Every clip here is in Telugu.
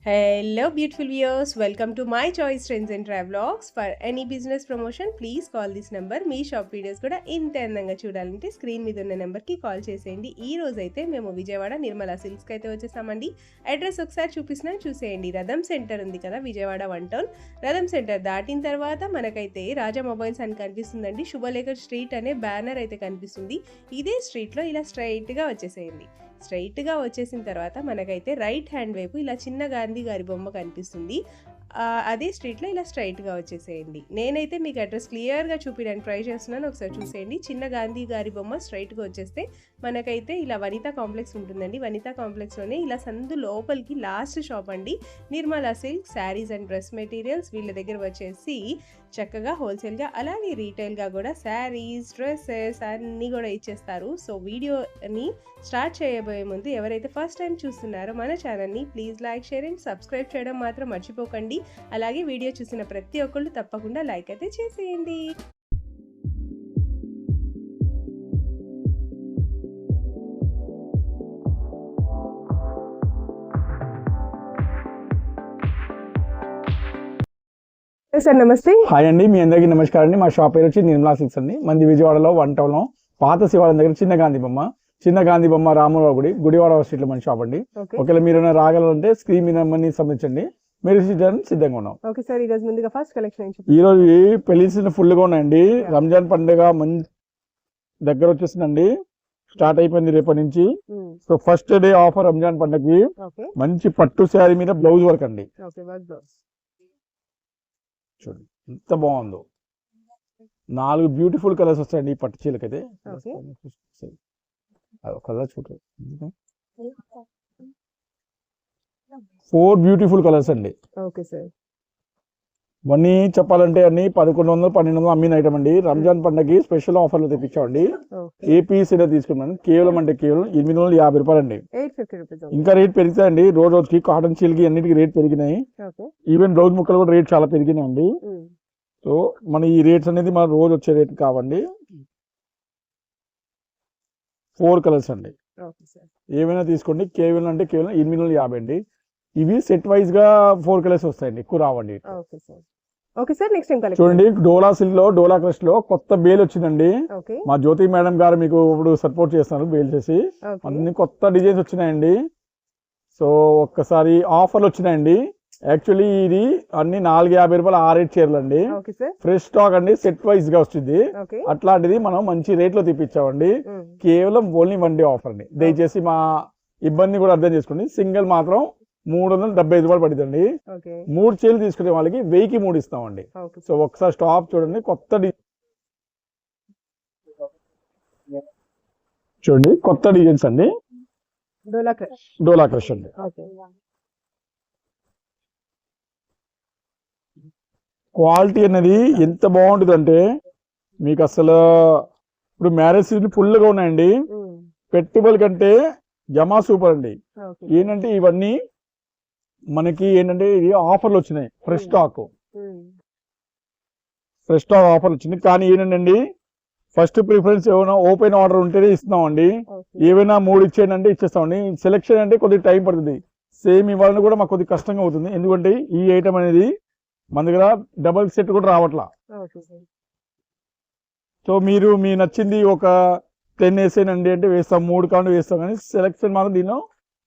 Hello, beautiful viewers. Welcome to my choice trends and travelogs. For any business promotion, please call this number. Me shop videos కూడా ఇంత అందంగా చూడాలంటే స్క్రీన్ మీద ఉన్న నెంబర్కి కాల్ చేసేయండి. ఈ రోజు అయితే మేము విజయవాడ నిర్మలా సిల్క్స్కి అయితే వచ్చేసామండి. అడ్రస్ ఒకసారి చూపిస్తున్నాను, చూసేయండి. రథం సెంటర్ ఉంది కదా విజయవాడ 1 టౌన్. రథం సెంటర్ దాటిన తర్వాత మనకైతే రాజా మొబైల్స్ అని కనిపిస్తుందండి. శుభలేఖర్ స్ట్రీట్ అనే బ్యానర్ అయితే కనిపిస్తుంది. ఇదే స్ట్రీట్లో ఇలా స్ట్రైట్గా వచ్చేసేయండి. స్ట్రైట్గా వచ్చేసిన తర్వాత మనకైతే రైట్ హ్యాండ్ వైపు ఇలా చిన్న గాంధీ గారి బొమ్మ కనిపిస్తుంది. అదే స్ట్రీట్లో ఇలా స్ట్రైట్గా వచ్చేసేయండి. నేనైతే మీకు అడ్రస్ క్లియర్గా చూపించడానికి ట్రై చేస్తున్నాను, ఒకసారి చూసేయండి. చిన్న గాంధీ గారి బొమ్మ స్ట్రైట్గా వచ్చేస్తే మనకైతే ఇలా వనితా కాంప్లెక్స్ ఉంటుందండి. వనితా కాంప్లెక్స్లోనే ఇలా సందు లోపలికి లాస్ట్ షాప్ అండి Nirmala silk saris and dress materials. వీళ్ళ దగ్గర వచ్చేసి చక్కగా హోల్సేల్గా అలాగే రీటైల్గా కూడా శారీస్ డ్రెస్సెస్ అన్నీ కూడా ఇచ్చేస్తారు. సో వీడియోని స్టార్ట్ చేయబోయే ముందు ఎవరైతే ఫస్ట్ టైం చూస్తున్నారో మన ఛానల్ని please like share and subscribe చేయడం మాత్రం మర్చిపోకండి. అలాగే వీడియో చూసిన ప్రతి ఒక్కళ్ళు తప్పకుండా లైక్ అయితే చేసేయండి. సార్ నమస్తే. హాయ్ అండి, మీ అందరికీ నమస్కారం అండి. మా షాప్ పేరు వచ్చి నిర్మలా సిల్క్స్ అండి. మంది విజయవాడలో 1 టౌన్ లో పాత శివాలయం దగ్గర చిన్న గాంధీ బొమ్మ రామరావు గుడివాడ స్ట్రీట్ లో మన షాప్ అండి. ఒకవేళ మీరు రాగలంటే స్క్రీన్ మీద సంబంధించండి, మీరు సిద్ధంగా ఉన్నాం. ఓకే సార్, ఈ రోజు ముందుగా ఫస్ట్ కలెక్షన్ ఈ రోజు పెళ్లి సీజన్ ఫుల్ గా ఉన్నాయండి. రంజాన్ పండుగ దగ్గర వచ్చేసిందండి, స్టార్ట్ అయిపోయింది రేపటి నుంచి. So first day offer Ramzan పండుగకి మంచి పట్టు శారీ మీద బ్లౌజ్ వర్క్ అండి. చూడండి ఎంత బాగుందో, 4 బ్యూటిఫుల్ కలర్స్ వస్తాయండి ఈ పట్టు చీలకైతే. కలర్ చూడండి, 4 బ్యూటిఫుల్ కలర్స్ అండి. ఓకే సార్, ఇవన్నీ చెప్పాలంటే అన్ని 1100-1200 అమ్మిన ఐటమ్ అండి. రంజాన్ పండుగకి స్పెషల్ ఆఫర్లు తెప్పించామండి. ఏ పీస్ అయినా తీసుకున్నాను కేవలం 850 రూపాయలు అండి. ఇంకా రేట్ పెరుగుతాయండి రోజుకి. కాటన్ చీల్కి అన్నిటికీ రేట్ పెరిగినాయి. ఈవెన్ బ్లౌజ్ ముక్కలు కూడా రేట్ చాలా పెరిగినాయండి. సో మన ఈ రేట్స్ అనేది మన రోజు వచ్చే రేట్ కావండి. 4 కలర్స్ అండి, ఏమైనా తీసుకోండి. కేవలం 850 అండి. ఇవి సెట్ వైజ్ గా 4 కలర్స్ వస్తాయండి, ఎక్కువ రావండి. చూడండి, డోలా సిల్క్ లో డోలా క్రష్ లో కొత్త బేల్ వచ్చిందండి. మా జ్యోతి మేడం గారు మీకు ఇప్పుడు సపోర్ట్ చేస్తున్నారు బేల్ చేసి. అన్ని కొత్త డిజైన్స్ వచ్చినాయండి. సో ఒక్కసారి ఆఫర్లు వచ్చినాయండి. యాక్చువల్లీ ఇది అన్ని 450 రూపాయలు 6 చీరలు అండి. ఫ్రెష్ స్టాక్ అండి, సెట్ వైజ్ గా వచ్చింది. అట్లాంటిది మనం మంచి రేట్ లో తెప్పించామండి. కేవలం ఓన్లీ 1 డే ఆఫర్ అండి. దయచేసి మా ఇబ్బంది కూడా అర్థం చేసుకోండి. సింగిల్ మాత్రం 375 రూపాయలు పడుతుంది. 3 చీరలు తీసుకునే వాళ్ళకి 1000కి 3 ఇస్తామండి. సో ఒకసారి స్టాప్ చూడండి, కొత్త డిజైన్స్ అండి. డోలా క్రష్ అండి. క్వాలిటీ అనేది ఎంత బాగుంటుంది అంటే మీకు అసలు ఇప్పుడు మ్యారేజ్ సీజన్ ఫుల్ గా ఉన్నాయండి. పెట్టుబడి కంటే జమా సూపర్ అండి. ఏంటంటే ఇవన్నీ మనకి ఇది ఆఫర్లు వచ్చినాయి. ఫ్రెష్ స్టాక్ ఆఫర్ వచ్చింది. కానీ ఏంటండి, ఫస్ట్ ప్రిఫరెన్స్ ఏమైనా ఓపెన్ ఆర్డర్ ఉంటేనే ఇస్తున్నామండి. ఏవైనా 3 ఇచ్చేయండి అంటే ఇచ్చేస్తామండి. సెలెక్షన్ అంటే కొద్దిగా టైం పడుతుంది. సేమ్ ఇవ్వాలని కూడా మాకు కొద్దిగా కష్టంగా అవుతుంది. ఎందుకంటే ఈ ఐటమ్ అనేది మన దగ్గర డబల్ సెట్ కూడా రావట్లా. సో మీరు మీ నచ్చింది ఒక 10 వేసేనండి అంటే వేస్తాం, 3 కావాలి వేస్తాం. కానీ సెలెక్షన్ మాత్రం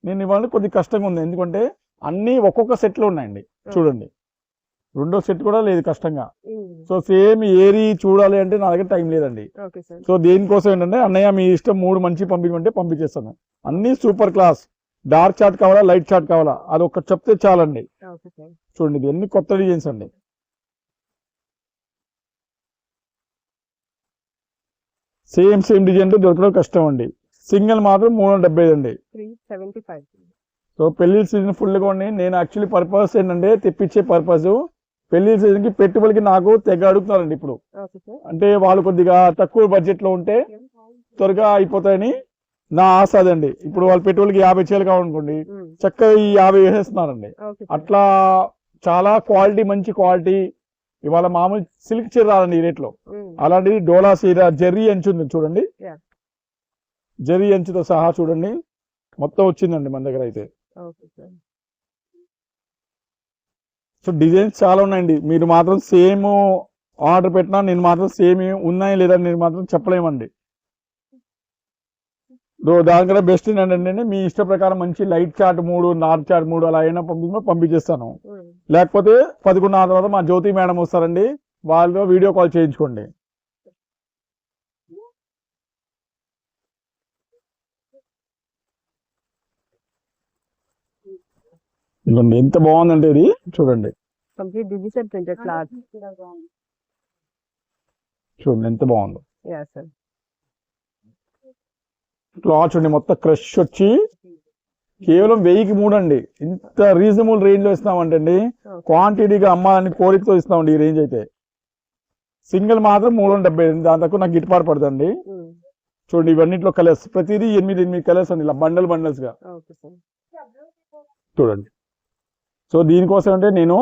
నేను ఇవ్వాలని కొద్దిగా కష్టంగా ఉంది. ఎందుకంటే అన్ని ఒక్కొక్క సెట్ లో ఉన్నాయండి. చూడండి, రెండో సెట్ కూడా లేదు, కష్టంగా. సో సేమ్ ఏరి చూడాలి అంటే నా దగ్గర టైం లేదండి. సో దేనికోసం ఏంటంటే అన్నయ్య మీ ఇష్టం 3 మంచి పంపించమంటే పంపించేస్తాను. అన్ని సూపర్ క్లాస్. డార్క్ చార్ట్ కావాలా, లైట్ చార్ట్ కావాలా, అది ఒక్క చెప్తే చాలండి. చూడండి, ఇది అన్ని కొత్త డిజైన్స్ అండి. సేమ్ డిజైన్ తో దొరకడం కష్టం అండి. సింగిల్ మాత్రం 375 అండి. సో పెళ్లి సీజన్ ఫుల్ గా ఉండి నేను యాక్చువల్లీ పర్పస్ ఏంటంటే తెప్పించే పర్పస్ పెళ్లి సీజన్ కి పెట్టుబడికి నాకు తెగ అడుగుతున్నారండి. ఇప్పుడు అంటే వాళ్ళు కొద్దిగా తక్కువ బడ్జెట్ లో ఉంటే త్వరగా అయిపోతాయని నా ఆశ అదండి. ఇప్పుడు వాళ్ళ పెట్టుబడికి 50 చీరలు కావాలనుకోండి, చక్కగా ఈ 50 వేసేస్తున్నారండి. అట్లా చాలా క్వాలిటీ, మంచి క్వాలిటీ. ఇవాళ మామూలు సిల్క్ చీర రాదండి ఈ రేట్ లో. అలాంటిది డోలా చీర జెర్రీ అంచు ఉంది చూడండి, జెర్రీ అంచుతో సహా చూడండి మొత్తం వచ్చిందండి మన దగ్గర అయితే. సో డిజైన్స్ చాలా ఉన్నాయండి. మీరు మాత్రం సేమ్ ఆర్డర్ పెట్టినా నేను మాత్రం సేమ్ ఉన్నాయి లేదా నేను మాత్రం చెప్పలేమండి. దానికన్నా బెస్ట్ ఏంటంటే మీ ఇష్ట ప్రకారం మంచి లైట్ చార్ట్ 3, నార్త్ చార్ట్ 3 అలా అయినా పంపించేస్తాను. లేకపోతే 11 తర్వాత మా జ్యోతి మేడం వస్తారండి, వాళ్ళతో వీడియో కాల్ చేయించుకోండి. ఇదిగోండి ఎంత బాగుందంటే ఇది చూడండి. Complete digital printed cloth. చూడండి ఎంత బాగుందో. Yeah sir. క్లాత్ చూడండి మొత్తం క్రష్ వచ్చి కేవలం 1000కి 3 అండి. ఇంత రీజనబుల్ రేంజ్ లో ఇస్తామంటే అండి, క్వాంటిటీగా అమ్మాలని కోరికతో ఇస్తామండి ఈ రేంజ్ అయితే. సింగిల్ మాత్రం 370, దాని తక్కువ నాకు గిట్టుబాటు పడుతుంది. చూడండి ఇవన్నిట్లో కలర్స్, ప్రతిదీ 8 కలర్స్ అండి, ఇలా బండల్స్ గా చూడండి. సో దీనికోసం అంటే నేను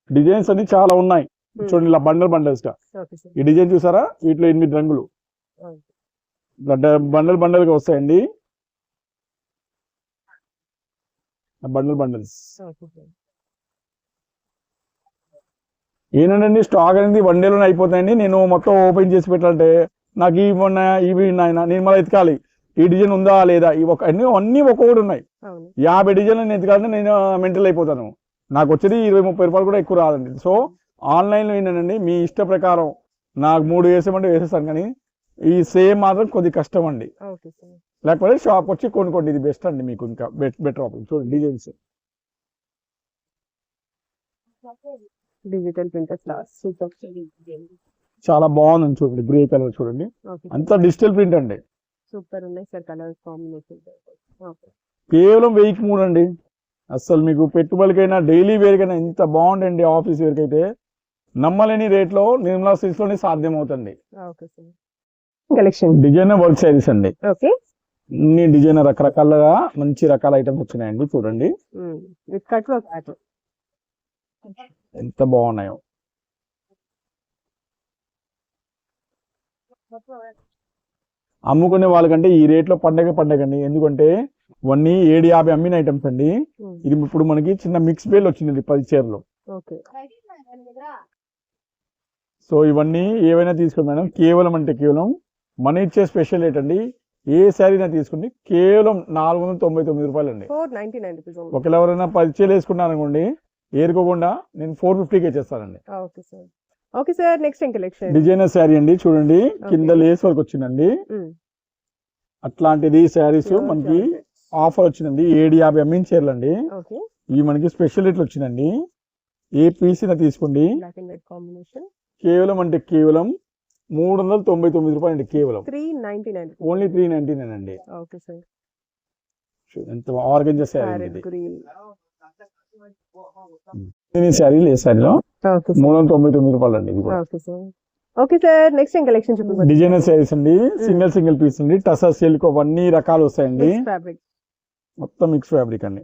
డిజైన్స్ అన్ని చాలా ఉన్నాయి. చూడండి ఇలా బండల్స్ గా. ఈ డిజైన్ చూసారా, వీటిలో 8 రంగులు బండల్ గా వస్తాయండి. బండల్స్ ఏంటంటే స్టాక్ అనేది 1 డేలోనే అయిపోతాయండి. నేను మొత్తం ఓపెన్ చేసి పెట్టాలంటే నాకు ఇవి నాయన నేను మళ్ళీ ఎతకాలి, ఈ డిజైన్ ఉందా లేదా, అన్ని ఒక్కొక్కటి ఉన్నాయి. 50 డిజైన్లు నేను ఎతకాలంటే నేను మెంటల్ అయిపోతాను. నాకు వచ్చేది 20-30 రూపాయలు కూడా ఎక్కువ రాదండి. సో ఆన్లైన్లో ఏంటండి మీ ఇష్ట ప్రకారం నాకు 3 వేసేమంటే వేసేస్తాను, కానీ ఈ సేమ్ మాత్రం కొద్ది కష్టం అండి. లేకపోతే షాప్ వచ్చి కొనుక్కోండి, ఇది బెస్ట్ అండి, మీకు ఇంకా బెటర్ ఆప్షన్. చూడండి డిజైన్స్ డిజిటల్ ప్రింటెడ్ క్లాత్ చాలా బాగుంది. చూడండి గ్రే కలర్ చూడండి, అంతా డిజిటల్ ప్రింట్ అండి. సూపర్ ఉన్నాయి సార్ కలర్ కాంబినేషన్. కేవలం 1000కి 3 అండి. అసలు మీకు పెట్టుబడికైనా డైలీ వేర్కైనా ఎంత బాగుండండి. ఆఫీస్ వేర్కి అయితే నమ్మలేని రేట్లో నిర్మలా సిల్క్స్ లోనే సాధ్యం అవుతుంది. కలెక్షన్ డిజైనర్ వర్క్ శారీస్ అండి. ఓకే, అన్ని డిజైనర్ రకరకాలుగా మంచి రకాల ఐటమ్స్ వచ్చినాయండి. చూడండి ఎంత బాగున్నాయో. అమ్ముకునే వాళ్ళకంటే ఈ రేట్లో పండగ అండి. ఎందుకంటే ఇవన్నీ 750 అమ్మిన ఐటమ్స్ అండి. ఇది ఇప్పుడు మనకి చిన్న మిక్స్ బేల్ వచ్చింది 10 చీరలు. సో ఇవన్నీ ఏవైనా తీసుకోండి మేడం, కేవలం అంటే కేవలం మన ఇచ్చే స్పెషల్ రేట్ అండి. ఏ శారీనా తీసుకుని కేవలం 499 రూపాయలు అండి. ఒకవేళ ఎవరైనా 10 చీరలు వేసుకున్నారు అనుకోండి, ఏరుకోకుండా నేను 450కి ఇచ్చేస్తానండి. Okay sir, next collection designer sari అండి. చూడండి కింద లేస్ వర్క్ వచ్చిందండి. అట్లాంటిది శారీస్ మనకి ఆఫర్ వచ్చిందండి. 750 అమ్మిన చీరలు అండి. ఇవి మనకి స్పెషల్ రేట్లు వచ్చిందండి. ఏ పీస్ తీసుకోండి, కేవలం అంటే కేవలం 399 రూపాయలు అండి. కేవలం 399, ఓన్లీ 399 అండి. ఎంత ఆర్గంజా శారీ ఇది. శారీ ఏ శారీలో 399 రూపాయలు అండి. ఇది ఓకే సార్, నెక్స్ట్ కలెక్షన్ చూడండి. డిజైనర్ శారీస్ అండి, సింగిల్ పీస్ అండి. టసర్ సిల్క్ అన్ని రకాలు వస్తాయండి. మొత్తం మిక్స్ ఫ్యాబ్రిక్ అండి.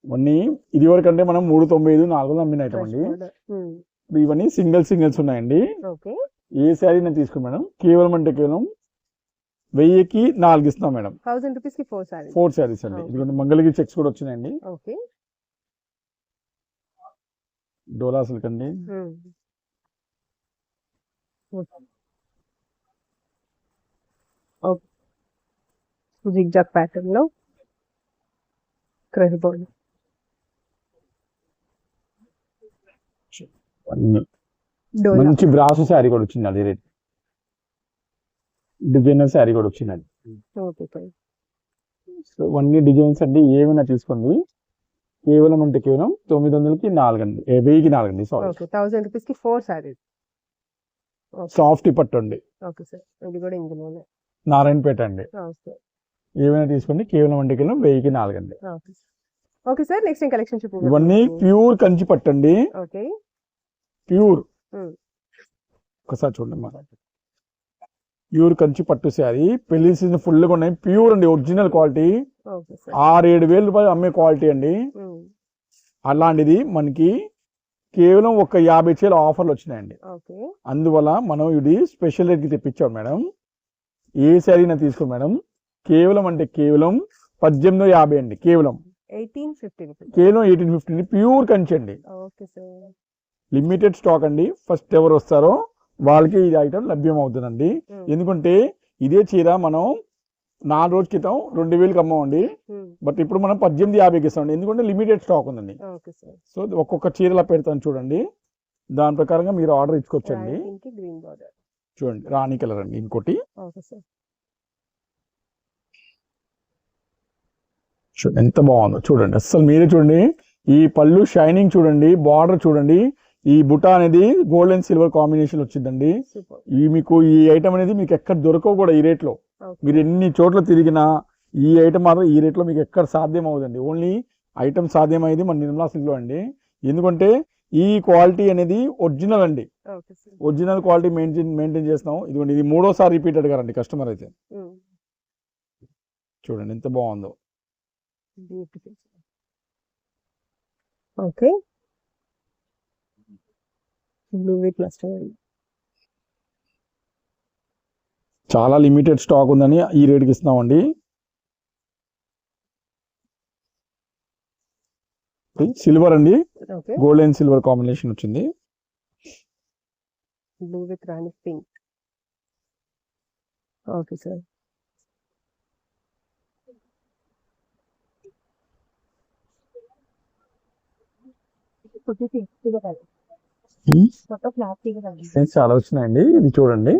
ఇవన్నీ ఇది వరకు అంటే మనం 395, 400 అమ్మిన ఐటమ్ అండి. ఇవన్నీ సింగిల్స్ ఉన్నాయండి. ఏ శారీ నేను తీసుకున్నాను మేడం, కేవలం అంటే కేవలం 1000కి 4 ఇస్తాం మేడం. 1000 రూపీస్ కి 4 శారీస్ అండి. ఇదిగోండి మంగళగిరి చెక్స్ కూడా వచ్చినాయండి. డోలా సిల్క్ అండి. జిగ్జాగ్ ప్యాటర్న్ లో క్రష్ బోర్డ్. మంచి బ్రాస్ శారీ కూడా వచ్చింది. అది రేట్ డిజైనర్ శారీ కూడా వచ్చిందండి. సో అన్ని డిజైన్స్ అండి. ఏమైనా తీసుకోండి, కేవలం అంటే కేవలం 900కి 4 అండి. 1000కి 4 అండి. సారీ, 1000 రూపీస్ కి 4 సారీస్. సాఫ్ట్ పట్టు అండి. నారాయణపేట అండి. ఏమైనా తీసుకోండి, కేవలం అంటే కేవలం 1000కి 4 అండి. ఓకే సార్, నెక్స్ట్ కలెక్షన్ చూడండి. ఇవన్నీ ప్యూర్ కంచి పట్టు అండి. ప్యూర్ ఒకసారి చూడండి మా ప్యూర్ కంచి పట్టు శారీ. పెళ్లి సీజన్ ఫుల్ గా ఉన్నాయి. ప్యూర్ అండి, ఒరిజినల్ క్వాలిటీ. 6-7 వేల రూపాయలు అమ్మే క్వాలిటీ అండి. అలాంటిది మనకి కేవలం ఒక 50 చీరల ఆఫర్లు వచ్చినాయండి. అందువల్ల మనం ఇది స్పెషల్ రేట్ కి తెప్పించాం మేడం. ఏ శారీ నా తీసుకో మేడం, కేవలం అంటే కేవలం 1850 అండి. కేవలం 1850 రూపీస్. కేవలం 1850 ప్యూర్ కంచి అండి. Okay sir. లిమిటెడ్ స్టాక్ అండి. ఫస్ట్ ఎవరు వస్తారో వాళ్ళకి ఈ ఐటమ్ లభ్యం అవుతుందండి. ఎందుకంటే ఇదే చీర మనం 4 రోజుల క్రితం 2000కి అమ్మామండి. బట్ ఇప్పుడు మనం 1850కి ఇస్తామండి. ఎందుకంటే లిమిటెడ్ స్టాక్ ఉందండి. సో ఒక్కొక్క చీరలా పెడతాను చూడండి. దాని ప్రకారంగా మీరు ఆర్డర్ ఇచ్చుకోవచ్చండి. గ్రీన్ బార్డర్ చూడండి, రాణి కలర్ అండి. ఇంకోటి చూడండి ఎంత బాగుందో చూడండి. అసలు మీరే చూడండి, ఈ పళ్ళు షైనింగ్ చూడండి, బార్డర్ చూడండి. ఈ బుటా అనేది గోల్డ్ అండ్ సిల్వర్ కాంబినేషన్ వచ్చిందండి. ఈ మీకు ఈ ఐటమ్ అనేది మీకు ఎక్కడ దొరకవు కూడా ఈ రేట్లో. మీరు ఎన్ని చోట్ల తిరిగినా ఈ ఐటమ్ మాత్రం ఈ రేట్లో మీకు ఎక్కడ సాధ్యం అవుతుంది. ఓన్లీ ఐటమ్ సాధ్యమైంది మన నిర్మలా సిల్క్ లో అండి. ఎందుకంటే ఈ క్వాలిటీ అనేది ఒరిజినల్ అండి. ఒరిజినల్ క్వాలిటీ మెయింటైన్ చేస్తాం. ఇదిగోండి, ఇది 3వ సారి రిపీట్ అడిగారండి కస్టమర్ అయితే. చూడండి ఎంత బాగుందో. Okay, blue with mustard. చాలా లిమిటెడ్ స్టాక్ ఉందని ఈ రేట్కి ఇస్తున్నామండి. సిల్వర్ అండి, గోల్డ్ అండ్ సిల్వర్ కాంబినేషన్ వచ్చింది. బ్లూ విత్ రాణి పింక్. Okay sir. చాలా వచ్చినాయండి. ఇది చూడండి,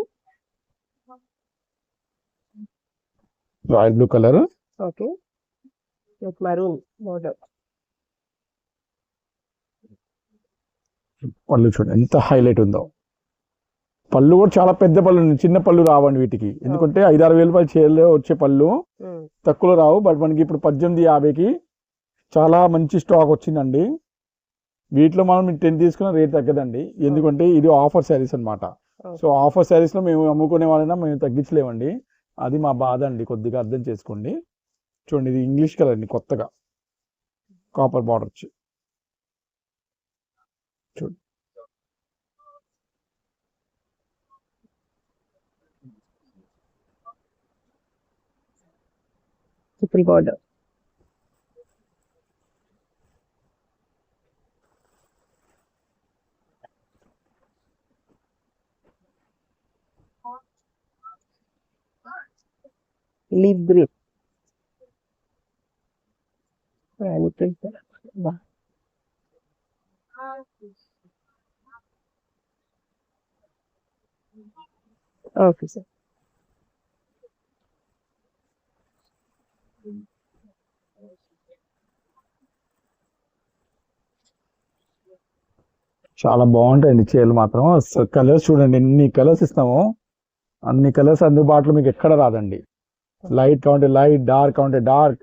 royal blue colour. Okay, maroon border. పళ్ళు చూడండి ఎంత హైలైట్ ఉందో. పళ్ళు కూడా చాలా పెద్ద పళ్ళు, చిన్న పళ్ళు రావండి వీటికి. ఎందుకంటే 5-6 వేల రూపాయల చీరలో వచ్చే పళ్ళు తక్కువలో రావు. బట్ మనకి ఇప్పుడు 1850కి చాలా మంచి స్టాక్ వచ్చిందండి. వీటిలో మనం 10 తీసుకున్న రేట్ తగ్గదండి. ఎందుకంటే ఇది ఆఫర్ శారీస్ అనమాట. సో ఆఫర్ శారీస్ లో మేము అమ్ముకునే వాళ్ళైనా మేము తగ్గించలేమండి. అది మా బాధ అండి, కొద్దిగా అర్థం చేసుకోండి. చూడండి, ఇది ఇంగ్లీష్ కలర్ అండి, కొత్తగా కాపర్ బార్డర్ వచ్చి. చూడండి triple border. Leave green. Okay sir. చాలా బాగుంటాయండి చీరలు మాత్రం. కలర్స్ చూడండి, ఎన్ని కలర్స్ ఇస్తామో అన్ని కలర్స్ అందుబాటులో మీకు ఎక్కడ రాదండి. లైట్ కావంటే లైట్, డార్క్ కావంటే డార్క్.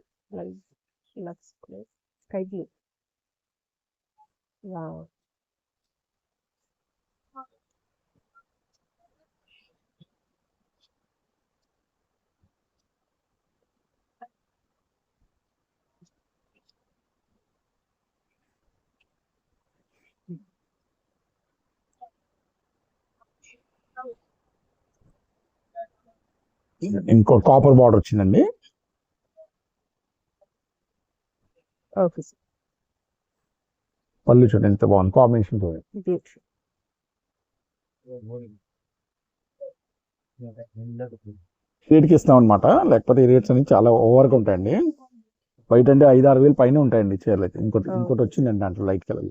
Sky blue. ఇంకో కాపర్ బార్డర్ వచ్చిందండి. Okay sir. పళ్ళు చూడండి ఎంత బాగుంది కాంబినేషన్. చూడండి రేట్కి ఇస్తాం అనమాట. లేకపోతే ఈ రేట్స్ అనేది చాలా ఓవర్గా ఉంటాయండి. బయట అంటే 5-6 వేలు పైన ఉంటాయండి చీరలు అయితే. ఇంకోటి వచ్చిందండి దాంట్లో లైట్ కలర్,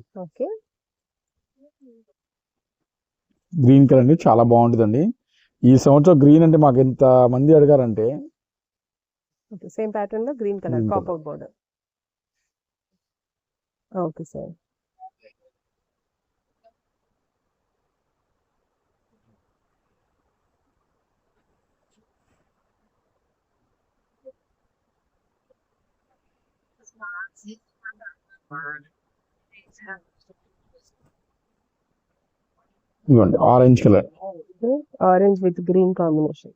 గ్రీన్ కలర్ అండి. చాలా బాగుంటుందండి. ఈ సంవత్సరం గ్రీన్ అంటే మాకు ఎంత మంది అడిగారంటే. సేమ్ ప్యాటర్న్ లో green colour copper border. Okay sir. ఇవ్వండి orange colour. Orange with green combination.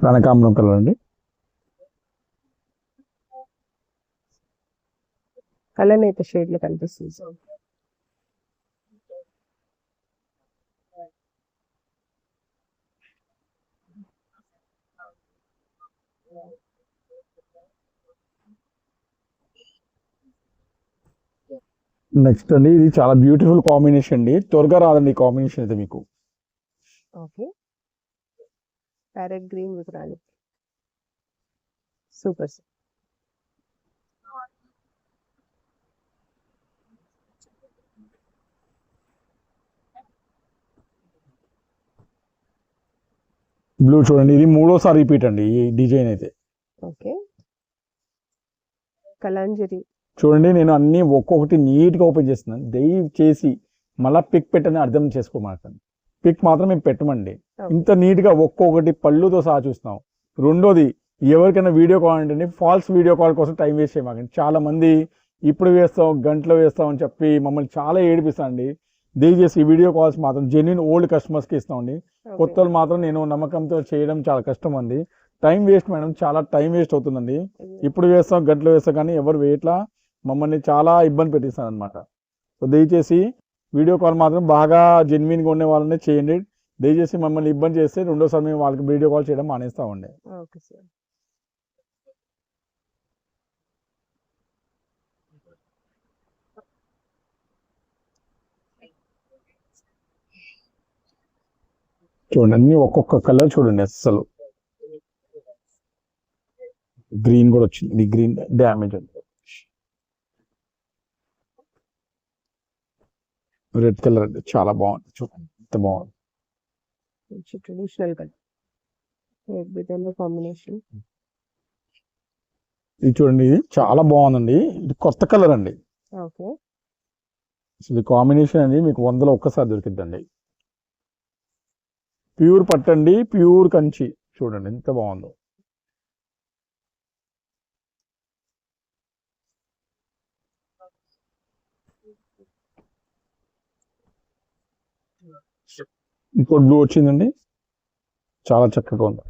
కనకాంబరం కలర్ అండి. కలనేత షేడ్ లో కనిపిస్తుంది సార్. నెక్స్ట్ అండి ఇది చాలా బ్యూటిఫుల్ కాంబినేషన్ అండి, త్వరగా రాదండి ఈ కాంబినేషన్ అయితే మీకు. Okay, parrot green with Rani, super sir. Blue చూడండి, ఇది మూడోసారి రిపీట్ అండి ఈ డిజైన్ అయితే. ఓకే, కలాంజరి. చూడండి నేను అన్ని ఒక్కొక్కటి నీట్గా ఓపెన్ చేస్తున్నాను, దయచేసి మళ్ళీ పిక్ పెట్టని అర్థం చేసుకోమాకండి. పిక్ మాత్రం మేము పెట్టమండి, ఇంత నీట్గా ఒక్కొక్కటి పళ్ళుతో సహా చూస్తున్నాం. రెండోది, ఎవరికైనా వీడియో కాల్ అంటే ఫాల్స్ వీడియో కాల్ కోసం టైం వేస్ట్ చేయమాకండి. చాలా మంది ఇప్పుడు వేస్తాం గంటలో వేస్తాం అని చెప్పి మమ్మల్ని చాలా ఏడిపిస్తాండి. దయచేసి ఈ వీడియో కాల్స్ మాత్రం జెన్యున్ ఓల్డ్ కస్టమర్స్కి ఇస్తామండి. కొత్త వాళ్ళు మాత్రం నేను నమ్మకంతో చేయడం చాలా కష్టం అండి. టైం వేస్ట్ మేడం, చాలా టైం వేస్ట్ అవుతుందండి. ఇప్పుడు వేస్తాం గంటలో వేస్తాం కానీ ఎవరు వేయట్లా, మమ్మల్ని చాలా ఇబ్బంది పెట్టిస్తాను అనమాట. సో దయచేసి వీడియో కాల్ మాత్రం బాగా జెన్యున్గా ఉండే వాళ్ళనే చేయండి. దయచేసి మమ్మల్ని ఇబ్బంది చేస్తే రెండోసారి మేము వాళ్ళకి వీడియో కాల్ చేయడం మానేస్తామండి. Okay sir. చూడండి అన్ని ఒక్కొక్క కలర్ చూడండి, అస్సలు గ్రీన్ కూడా వచ్చింది, ఇది గ్రీన్ డ్యామేజ్ అండి. రెడ్ కలర్ అండి, చాలా బాగుంది, చూడండి ఎంత బాగుంది. Traditional colour combination. ఇది చూడండి, ఇది చాలా బాగుందండి, ఇది కొత్త కలర్ అండి. ఓకే, ఇది కాంబినేషన్ అనేది మీకు 100లో ఒక్కసారి దొరికిద్దండి. ప్యూర్ పట్టండి, ప్యూర్ కంచి, చూడండి ఎంత బాగుందో. ఇంకో బ్లూ వచ్చిందండి, చాలా చక్కగా ఉంది.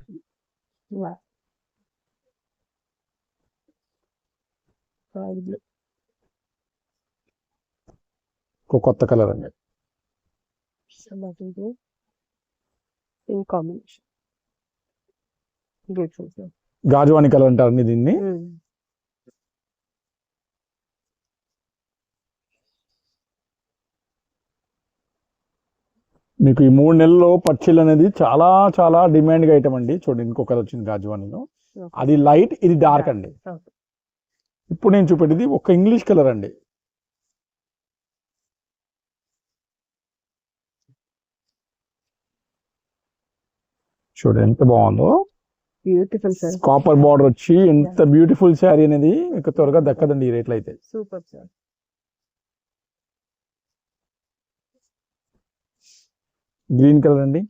ఇంకో కొత్త కలర్ అండి, కాంబినేషన్. గాజువాణి కలర్ అంటారండి దీన్ని. మీకు ఈ 3 నెలల్లో పచ్చిల్ అనేది చాలా చాలా డిమాండ్గా ఐటమ్ అండి. చూడండి ఇంకో కలర్ వచ్చింది గాజువాణిలో, అది లైట్, ఇది డార్క్ అండి. ఇప్పుడు నేను చూపెట్టేది ఒక ఇంగ్లీష్ కలర్ అండి. చూడండి ఎంత బాగుందో, బ్యూటిఫుల్ సార్. కాపర్ బార్డర్ వచ్చి ఎంత బ్యూటిఫుల్ శారీ అనేది మీకు త్వరగా దక్కదండి ఈ రేట్లు అయితే. Super sir. గ్రీన్ కలర్ అండి,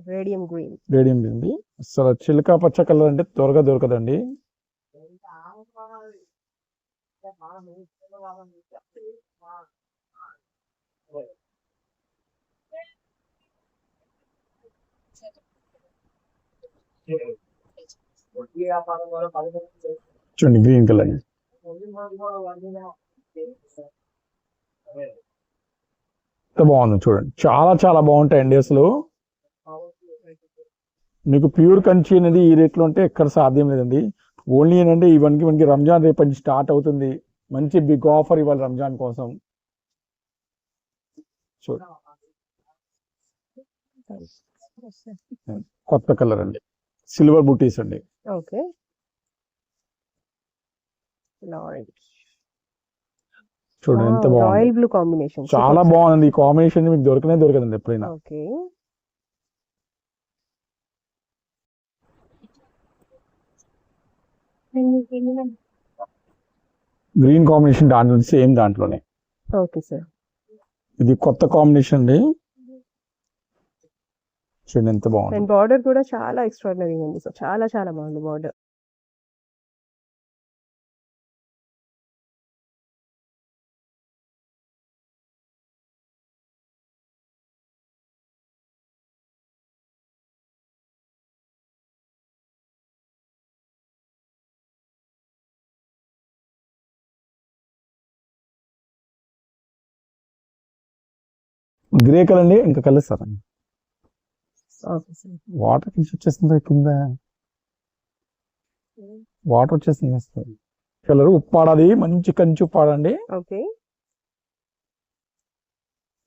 రేడియం గ్రీన్. రేడియం గ్రీన్ అండి, అసలు చిలక పచ్చ కలర్ అంటే త్వరగా దొరకదండి. చూడండి గ్రీన్ కలర్, ఎంత బాగుంది చూడండి, చాలా చాలా బాగుంటాయండి. అసలు మీకు ప్యూర్ కంచి అనేది ఈ రేట్లో అంటే ఎక్కడ సాధ్యం లేదండి. ఓన్లీ ఏంటంటే ఇవన్నీ మనకి రంజాన్ రేపు నుంచి స్టార్ట్ అవుతుంది, మంచి బిగ్ ఆఫర్ ఇవ్వాలి రంజాన్ కోసం. చూడండి కొత్త కలర్ అండి, సిల్వర్ బుటీస్ అండి. ఓకే, చూడండి ఎంత బాగుంది, రాయల్ బ్లూ కాంబినేషన్, చాలా బాగుంది. ఈ కాంబినేషన్ మీకు దొరకదండి ఎప్పుడైనా. ఓకే, గ్రీన్ కాంబినేషన్ దాంట్లో సేమ్ దాంట్లోనే. Okay sir. ఇది కొత్త కాంబినేషన్ అండి, చూడండి ఎంత బాగుంది. అండ్ బార్డర్ కూడా చాలా ఎక్స్ట్రాడినరీ ఉంది సార్, చాలా చాలా బాగుంది బార్డర్. గ్రే కలర్ అండి, ఇంకా colour sir okay sir. Water తీసి వచ్చేస్తుంది కింద, వాటర్ వచ్చేస్తుంది. కలర్ ఉప్పాడది, మంచి కంచి ఉప్పాడండి. ఓకే,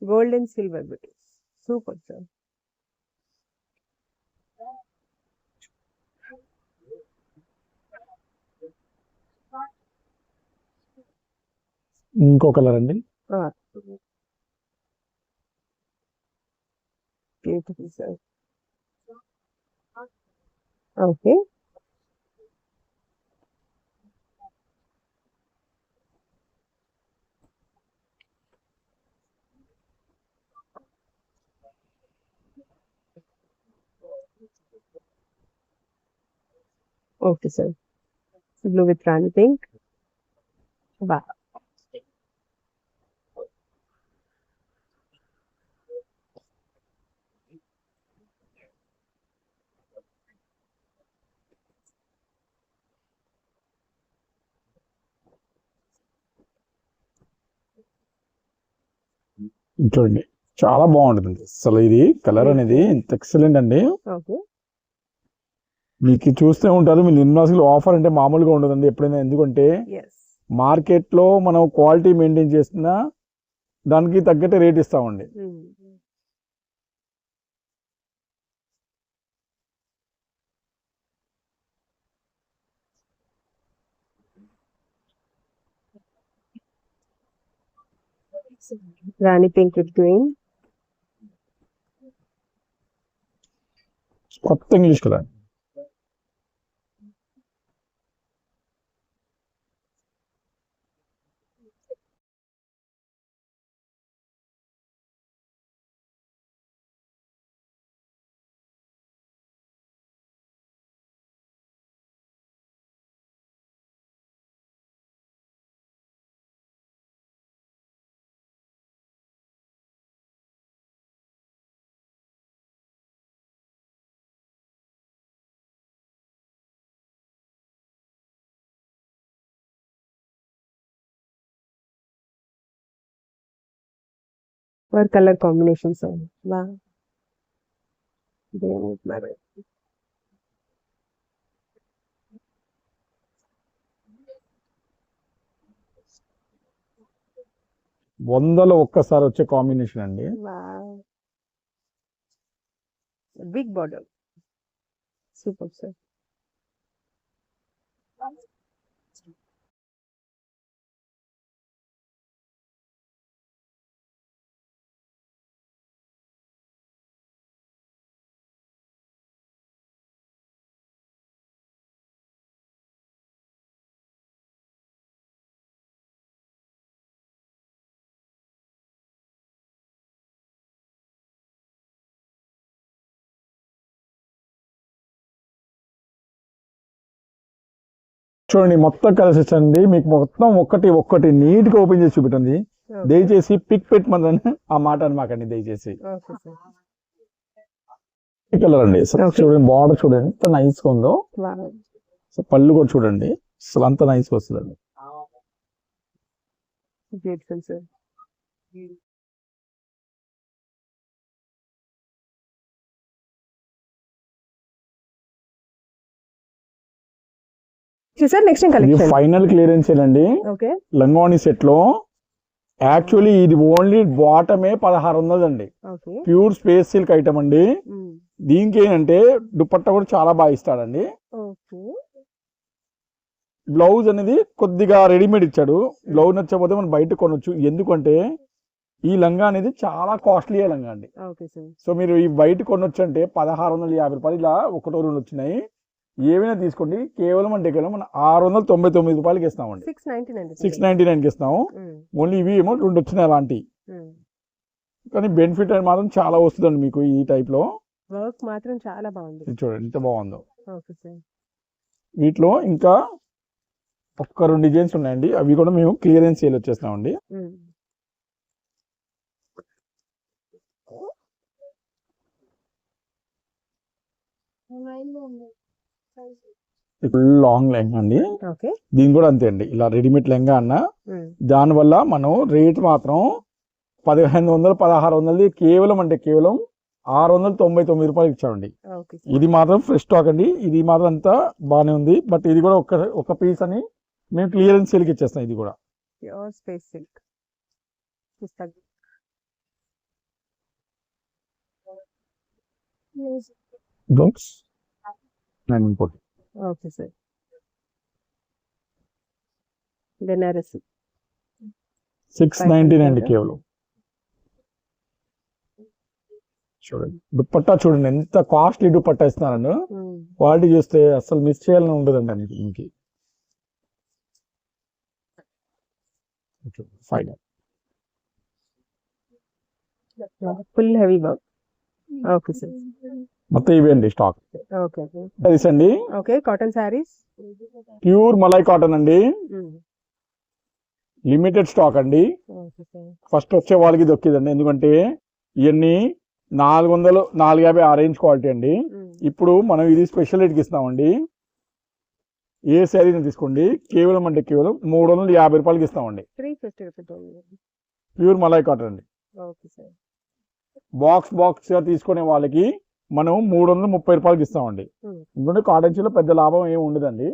గోల్డ్ అండ్ సిల్వర్ బుటీస్, సూపర్ సార్. ఇంకో కలర్ అండి. Beautiful sir. Okay, okay sir. Blue with రాణి పింక్. బా, చూడండి చాలా బాగుంటుంది అసలు, ఇది కలర్ అనేది ఇంత ఎక్సలెంట్ అండి. ఓకే, మీకు చూస్తూ ఉంటారు, మీ నిర్మాసులు ఆఫర్ అంటే మామూలుగా ఉండదండి ఎప్పుడైనా. ఎందుకంటే ఎస్, మార్కెట్లో మనం క్వాలిటీ మెయింటైన్ చేస్తున్నా దానికి తగ్గట్టే రేట్ ఇస్తామండి. రాణి పింక్ విత్ గ్రీన్. కొత్త ఇంగ్లీష్ కలర్. Colour combinations. వా, వందలో ఒక్కసారి వచ్చే కాంబినేషన్ అండి. Big border, super sir. చూడండి మొత్తం కలిసి అండి, మీకు మొత్తం ఒక్కటి నీట్ గా ఓపెన్ చేసి చూపెట్టండి. దయచేసి పిక్ పెట్టమని ఆ మాట అనమాకండి దయచేసి. కలర్ అండి చూడండి, బార్డర్ చూడండి ఎంత నైస్ గా ఉందో. పళ్ళు కూడా చూడండి అసలు అంత నైస్ గా వస్తుందండి. నెక్స్ట్ ఫైనల్ క్లియరెన్స్ అండి. లంగావణి సెట్ లో యాక్చువల్లీ ఇది ఓన్లీ బాటమే 1600 అండి. ప్యూర్ స్పేస్ సిల్క్ ఐటమ్ అండి. దీనికి ఏంటంటే దుపట్టా కూడా చాలా బాగా ఇస్తాడండి. బ్లౌజ్ అనేది కొద్దిగా రెడీమేడ్ ఇచ్చాడు. బ్లౌజ్ నచ్చకపోతే మనం బయట కొనొచ్చు. ఎందుకంటే ఈ లంగా అనేది చాలా కాస్ట్లీ లంగా అండి. సో మీరు ఈ బయట కొనొచ్చు అంటే 1650 రూపాయలు ఇలా ఒకటో రెండు వచ్చినాయి. ఏమైనా తీసుకోండి, కేవలం అంటే కేవలం మనం 699 రూపాయలకి ఇస్తామండి. 699కి ఇస్తాము. ఓన్లీ ఇవి ఏమో రెండు వచ్చినాయి అలాంటివి. కానీ బెనిఫిట్ అని మాత్రం చాలా వస్తుందండి మీకు. ఈ టైప్ లో వర్క్ మాత్రం చాలా బాగుంది. చూడండి ఎంత బాగుందో. వీటిలో ఇంకా ఒక్క 2 డిజైన్స్ ఉన్నాయండి. అవి కూడా మేము క్లియరెన్స్ సేల్ వచ్చేస్తామండి. ఫుల్ లాంగ్ లెహంగా అండి. దీని కూడా అంతే అండి, ఇలా రెడీమేడ్ లెహంగా అన్న. దానివల్ల మనం రేట్ మాత్రం 1500 1600 కేవలం అంటే కేవలం 699 రూపాయలు ఇచ్చామండి. ఓకే ఇది మాత్రం ఫ్రెష్ స్టాక్ అండి. ఇది మాత్రం అంతా బాగానే ఉంది. బట్ ఇది కూడా ఒక పీస్ అని మేము క్లియరెన్స్ సేల్కి ఇచ్చేస్తాం. ఇది కూడా pure space silk blouse 940. Okay sir. Banaras 699 కేవలం. చూడండి దుపట్టా చూడండి ఎంత కాస్ట్లీ దుపట్టా ఇస్తున్నాను. క్వాలిటీ చూస్తే అసలు మిస్ చేయాలని ఉండదండి అని ఇంకి. Fine full heavy work. Okay sir. మొత్తం ఇవే అండి స్టాక్. ఓకే అండి. ఓకే కాటన్ శారీస్ ప్యూర్ మలై కాటన్ అండి. లిమిటెడ్ స్టాక్ అండి. Okay sir. ఫస్ట్ వచ్చే వాళ్ళకి దొక్కిదండి. ఎందుకంటే ఇవన్నీ 400 450 ఆ రేంజ్ క్వాలిటీ అండి. ఇప్పుడు మనం ఇది స్పెషల్ రేట్కి ఇస్తామండి. ఏ శారీని తీసుకోండి కేవలం అంటే కేవలం 350 రూపాయలకి ఇస్తామండి. 350 రూపీస్. ప్యూర్ మలై కాటన్ అండి. Okay sir. బాక్స్ గా తీసుకునే వాళ్ళకి మనం 330 రూపాయలకి ఇస్తామండి. ఎందుకంటే కాటన్ చీరలో పెద్ద లాభం ఏమి ఉండదండి.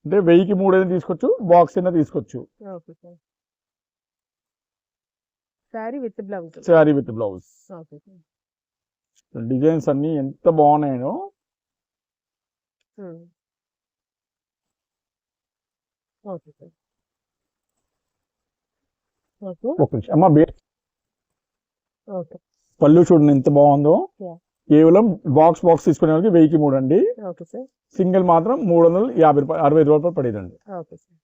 అంటే 1000కి 3 అయినా తీసుకోవచ్చు, బాక్స్ అయినా తీసుకోవచ్చు. Okay sir. Sari with blouse. Sari with blouse. Okay sir. Designs అన్ని ఎంత బాగున్నాయో. Okay sir. ఓకే ఒక నిమిషం అమ్మా. ఓకే. పళ్ళు చూడండి ఎంత బాగుందో. కేవలం బాక్స్ తీసుకునే వాళ్ళకి 1000కి 3 అండి. Okay sir. సింగిల్ మాత్రం 350 రూపాయలు 60 రూపాయలు పడేదండి. Okay sir.